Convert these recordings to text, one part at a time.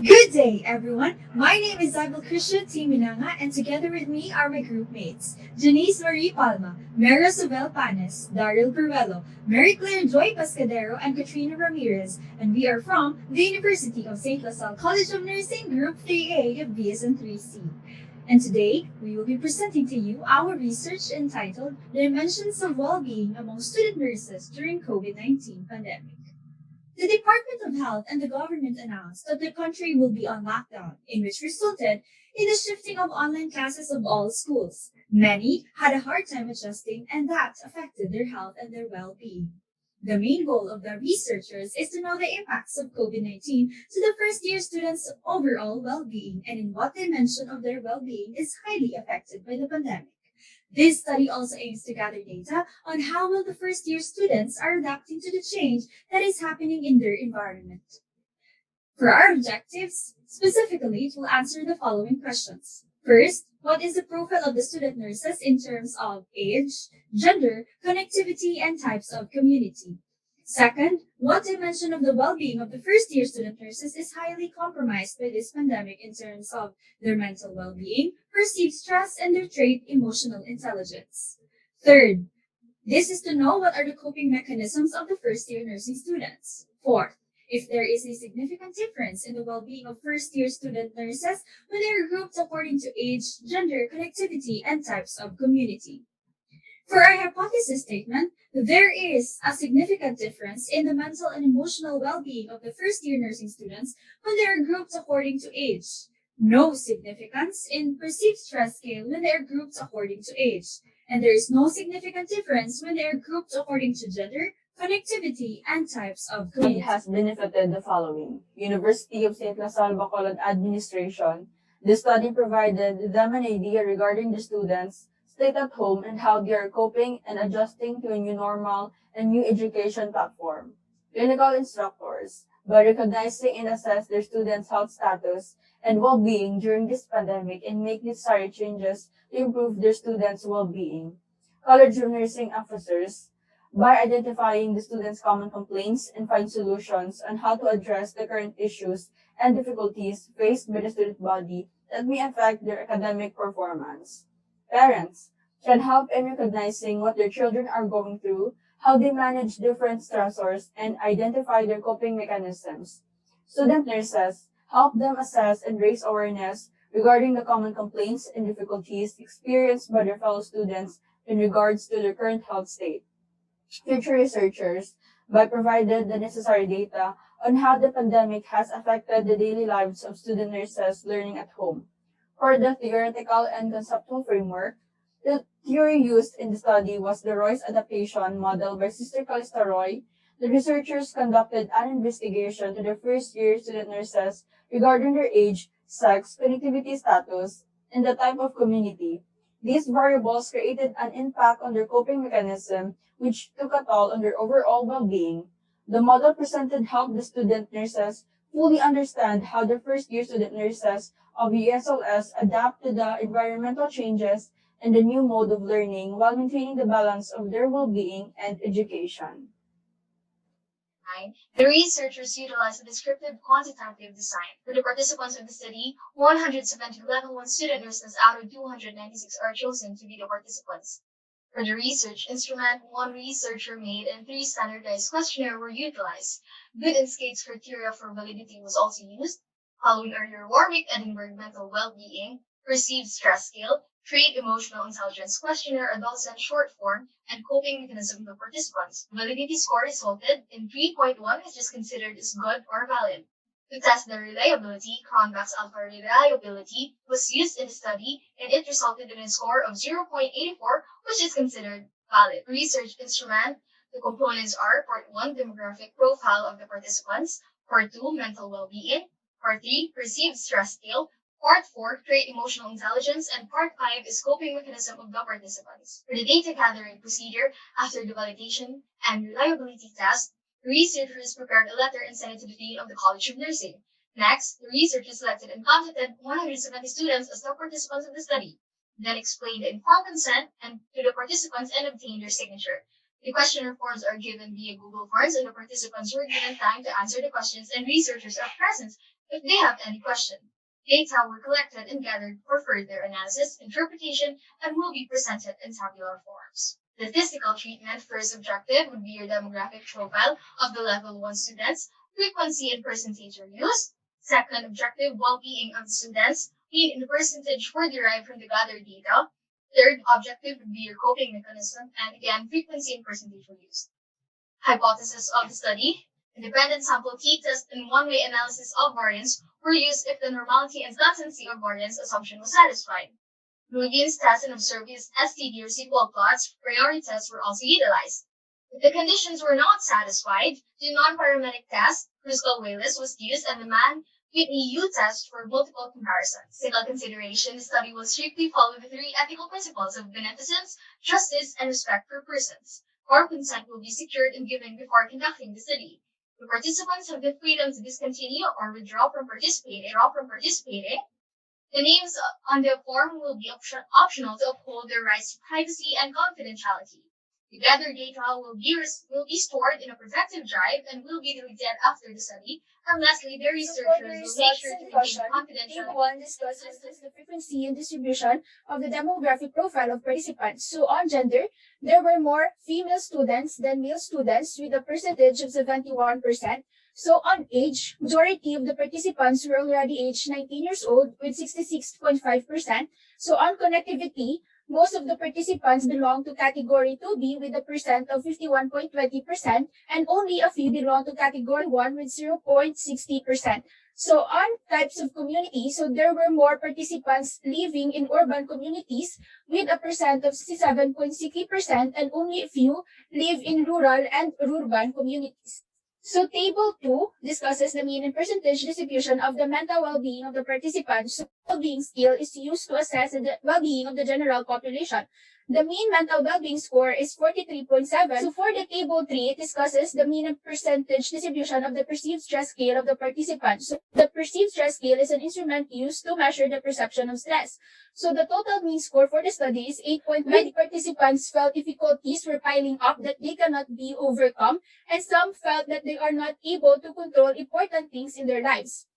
Good day, everyone. My name is Zabel Christian Timinanga, and together with me are my group mates, Janice Marie Palma, Mara Sobel Panes, Daryl Peruelo, Mary Claire Joy Pascadero, and Katrina Ramirez, and we are from the University of St. LaSalle College of Nursing, Group 3A of BSN 3C. And today, we will be presenting to you our research entitled Dimensions of Well-Being Among Student Nurses During COVID-19 Pandemic. The Department of Health and the government announced that the country will be on lockdown, in which resulted in the shifting of online classes of all schools. Many had a hard time adjusting, and that affected their health and their well-being. The main goal of the researchers is to know the impacts of COVID-19 to the first year students' overall well-being and in what dimension of their well-being is highly affected by the pandemic. This study also aims to gather data on how well the first year students are adapting to the change that is happening in their environment. For our objectives, specifically, it will answer the following questions. First, what is the profile of the student nurses in terms of age, gender, connectivity, and types of community? Second, what dimension of the well-being of the first-year student nurses is highly compromised by this pandemic in terms of their mental well-being, perceived stress, and their trait emotional intelligence? Third, this is to know what are the coping mechanisms of the first-year nursing students. Fourth, if there is a significant difference in the well-being of first-year student nurses when they are grouped according to age, gender, connectivity, and types of community. For our hypothesis statement, there is a significant difference in the mental and emotional well-being of the first-year nursing students when they are grouped according to age. No significance in perceived stress scale when they are grouped according to age. And there is no significant difference when they are grouped according to gender, connectivity, and types of Study community. has benefited the following: University of St. LaSalle Bacolod Administration. The study provided them an idea regarding the students' state at home and how they are coping and adjusting to a new normal and new education platform. Clinical instructors, by recognizing and assess their students' health status and well-being during this pandemic and make necessary changes to improve their students' well-being. College of Nursing officers, by identifying the students' common complaints and find solutions on how to address the current issues and difficulties faced by the student body that may affect their academic performance. Parents can help in recognizing what their children are going through, how they manage different stressors, and identify their coping mechanisms. Student nurses help them assess and raise awareness regarding the common complaints and difficulties experienced by their fellow students in regards to their current health state. Future researchers by provided the necessary data on how the pandemic has affected the daily lives of student nurses learning at home. For the theoretical and conceptual framework, the theory used in the study was the Roy's adaptation model by Sister Calista Roy. The researchers conducted an investigation to the first year student nurses regarding their age, sex, connectivity status, and the type of community. These variables created an impact on their coping mechanism, which took a toll on their overall well-being. The model presented helped the student nurses fully understand how the first-year student nurses of USLS adapt to the environmental changes and the new mode of learning while maintaining the balance of their well-being and education. The researchers utilized a descriptive quantitative design. For the participants of the study, 170 level 1 student nurses out of 296 are chosen to be the participants. For the research instrument, one researcher made and three standardized questionnaires were utilized. Good and Skates criteria for validity was also used, following earlier Warwick Edinburgh mental well-being, perceived stress scale, trait emotional intelligence questionnaire, adults and short form, and coping mechanism of the participants. Validity score resulted in 3.1, which is considered as good or valid. To test the reliability, Cronbach's alpha reliability was used in the study, and it resulted in a score of 0.84, which is considered valid. Research instrument, the components are part 1, demographic profile of the participants, part 2, mental well-being, part 3, perceived stress scale, part 4, trait emotional intelligence, and part 5 is coping mechanism of the participants. For the data gathering procedure, after the validation and reliability test, the researchers prepared a letter and sent it to the Dean of the College of Nursing. Next, the researchers selected and contacted 170 students as the participants of the study, then explained the informed consent and to the participants and obtained their signature. The questionnaire forms are given via Google Forms, and the participants were given time to answer the questions, and researchers are present if they have any question. Data were collected and gathered for further analysis, interpretation, and will be presented in tabular forms. The statistical treatment first objective would be your demographic profile of the level 1 students, frequency and percentage are used. Second objective, well-being of the students, mean and percentage were derived from the gathered data. Third objective would be your coping mechanism, and again, frequency and percentage were used. Hypothesis of the study, independent sample t-test and one-way analysis of variance were used if the normality and constancy of variance assumption was satisfied. Lewin's test and Observius STD or sequel plots, priority tests were also utilized. If the conditions were not satisfied, the non-parametric test, Kruskal-Wallis, was used and the Mann-Whitney U test for multiple comparisons. Single consideration, the study will strictly follow the three ethical principles of beneficence, justice, and respect for persons. Core consent will be secured and given before conducting the study. The participants have the freedom to discontinue or withdraw from participating. The names on the form will be optional to uphold their rights to privacy and confidentiality. The gathered data will be stored in a protective drive and will be deleted after the study. And lastly, the researchers will make sure to maintain confidentiality. Table 1 discusses the frequency and distribution of the demographic profile of participants. So on gender, there were more female students than male students with a percentage of 71%. So on age, majority of the participants were already aged 19 years old with 66.5%. So on connectivity, most of the participants belong to category 2B with a percent of 51.20% and only a few belong to category 1 with 0.60%. So on types of community, so there were more participants living in urban communities with a percent of 67.60% and only a few live in rural and urban communities. So table 2 discusses the mean and percentage distribution of the mental well-being of the participants. So well-being scale is used to assess the well-being of the general population. The mean mental well-being score is 43.7. So for the table 3, it discusses the mean and percentage distribution of the perceived stress scale of the participants. So the perceived stress scale is an instrument used to measure the perception of stress. So the total mean score for the study is 8.9. Many participants felt difficulties were piling up that they cannot be overcome, and some felt that they are not able to control important things in their lives.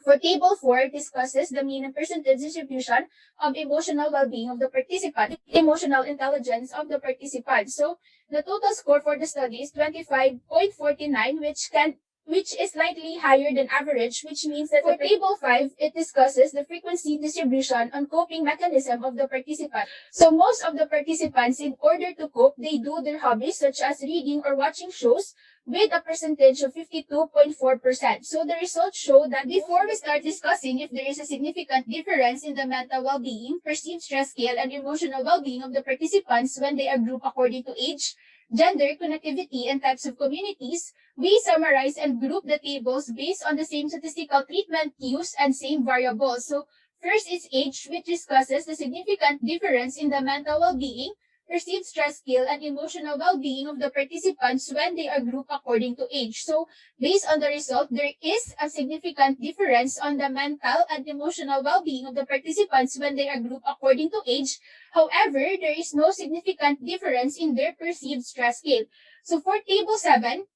For table 4, it discusses the mean and percentage distribution of emotional well-being of the participant, emotional intelligence of the participant. So the total score for the study is 25.49, which is slightly higher than average, which means that for table 5, it discusses the frequency distribution on coping mechanism of the participant. So most of the participants, in order to cope, they do their hobbies such as reading or watching shows with a percentage of 52.4%. So the results show that before we start discussing if there is a significant difference in the mental well-being, perceived stress scale, and emotional well-being of the participants when they are grouped according to age, gender, connectivity, and types of communities, we summarize and group the tables based on the same statistical treatment used and same variables. So first is age, which discusses the significant difference in the mental well-being, perceived stress scale, and emotional well-being of the participants when they are grouped according to age. So based on the result, there is a significant difference on the mental and emotional well-being of the participants when they are grouped according to age. However, there is no significant difference in their perceived stress scale. So for table 7,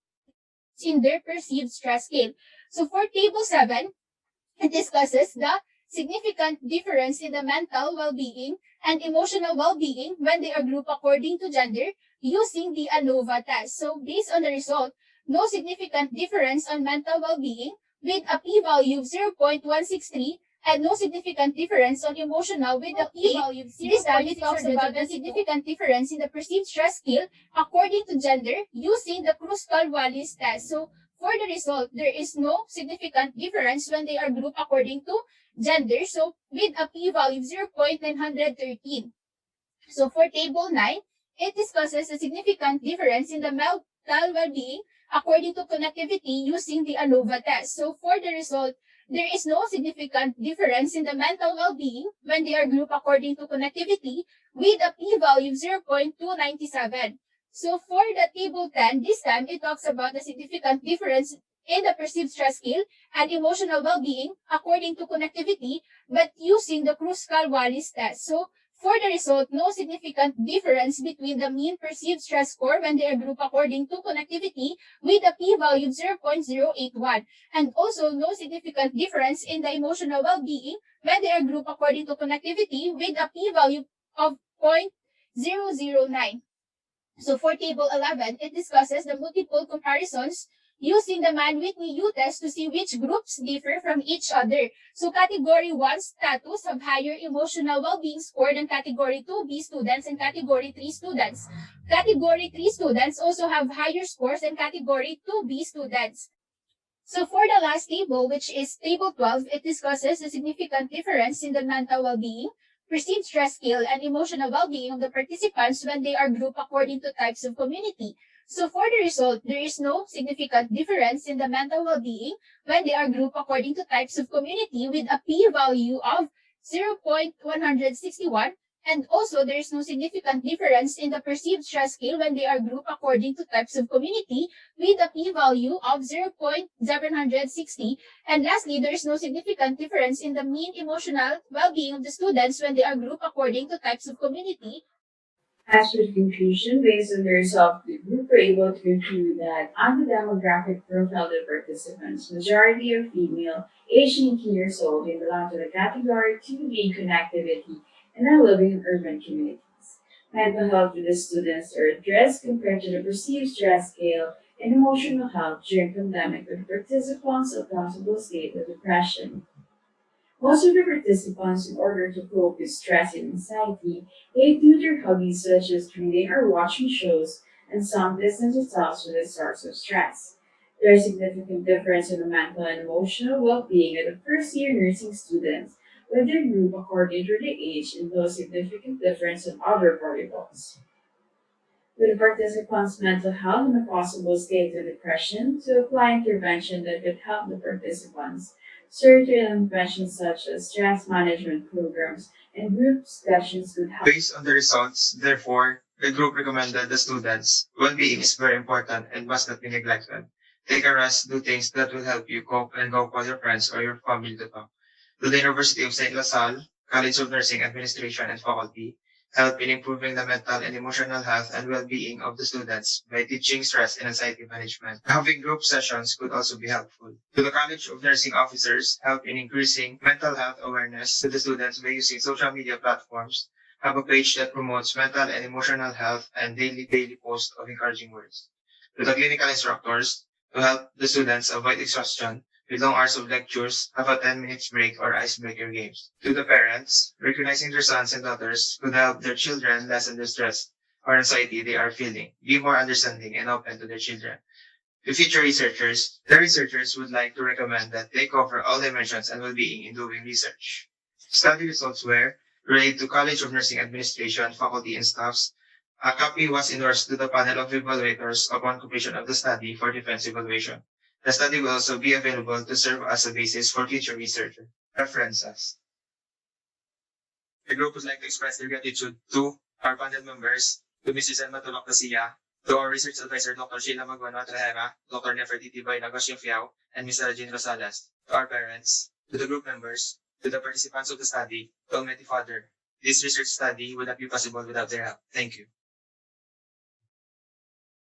in their perceived stress scale. So for table 7, it discusses the significant difference in the mental well-being and emotional well-being when they are grouped according to gender using the ANOVA test. So based on the result, no significant difference on mental well-being with a p-value of 0.163 and no significant difference on emotional with a p-value of 0.6. This study talks about the significant difference in the perceived stress scale according to gender using the Kruskal-Wallis test. So for the result, there is no significant difference when they are grouped according to gender, so with a p-value of 0.913. So for table 9, it discusses a significant difference in the mental well-being according to connectivity using the ANOVA test. So for the result, there is no significant difference in the mental well-being when they are grouped according to connectivity with a p-value of 0.297. So for the table 10, this time it talks about the significant difference in the perceived stress scale and emotional well-being according to connectivity, but using the Kruskal-Wallis test. So For the result, no significant difference between the mean perceived stress score when they are grouped according to connectivity with a p-value of 0.081, and also no significant difference in the emotional well-being when they are grouped according to connectivity with a p-value of 0.009. So for table 11, it discusses the multiple comparisons using the Mann-Whitney U-test to see which groups differ from each other. So category 1 status have higher emotional well-being score than category 2B students and category 3 students. Category 3 students also have higher scores than category 2B students. So for the last table, which is table 12, it discusses the significant difference in the mental well-being, perceived stress scale, and emotional well-being of the participants when they are grouped according to types of community. So for the result, there is no significant difference in the mental well-being when they are grouped according to types of community with a p-value of 0.161, and also there is no significant difference in the perceived stress scale when they are grouped according to types of community with a p-value of 0.760. And lastly, there is no significant difference in the mean emotional well-being of the students when they are grouped according to types of community. As for the conclusion, based on the result, the group were able to conclude that on the demographic profile of the participants, majority are female, aged 18 years old, and belong to the category 2B connectivity and are living in urban communities. Mental health of the students are addressed compared to the perceived stress scale and emotional health during pandemic with participants a possible state of depression. Most of the participants, in order to cope with stress and anxiety, they do their hobbies such as reading or watching shows, and some distance themselves from the source of stress. There is significant difference in the mental and emotional well-being of the first-year nursing students, with their group according to their age, and no significant difference in other variables. With the participants' mental health and a possible state of depression, to apply intervention that could help the participants. Certain interventions such as stress management programs and group discussions could help. Based on the results, therefore, the group recommended the students well-being is very important and must not be neglected. Take a rest, do things that will help you cope, and go call your friends or your family to talk. To the University of St. LaSalle, College of Nursing Administration and Faculty, help in improving the mental and emotional health and well-being of the students by teaching stress and anxiety management. Having group sessions could also be helpful. To the College of Nursing Officers, help in increasing mental health awareness to the students by using social media platforms, have a page that promotes mental and emotional health and daily posts of encouraging words. To the clinical instructors, to help the students avoid exhaustion, with long hours of lectures, have a 10 minutes break or icebreaker games. To the parents, recognizing their sons and daughters could help their children lessen the stress or anxiety they are feeling, be more understanding and open to their children. To future researchers, the researchers would like to recommend that they cover all dimensions and well-being in doing research. Study results were related to College of Nursing Administration, faculty and staffs. A copy was endorsed to the panel of evaluators upon completion of the study for defense evaluation. The study will also be available to serve as a basis for future research. References. The group would like to express their gratitude to our panel members, to Mrs. Elma Tulok-Dacia, to our research advisor, Dr. Sheila Magwana Trajera, Dr. Nefertiti Nagosio Fiao, and Ms. Regine Rosales, to our parents, to the group members, to the participants of the study, to Almighty Father. This research study would not be possible without their help. Thank you.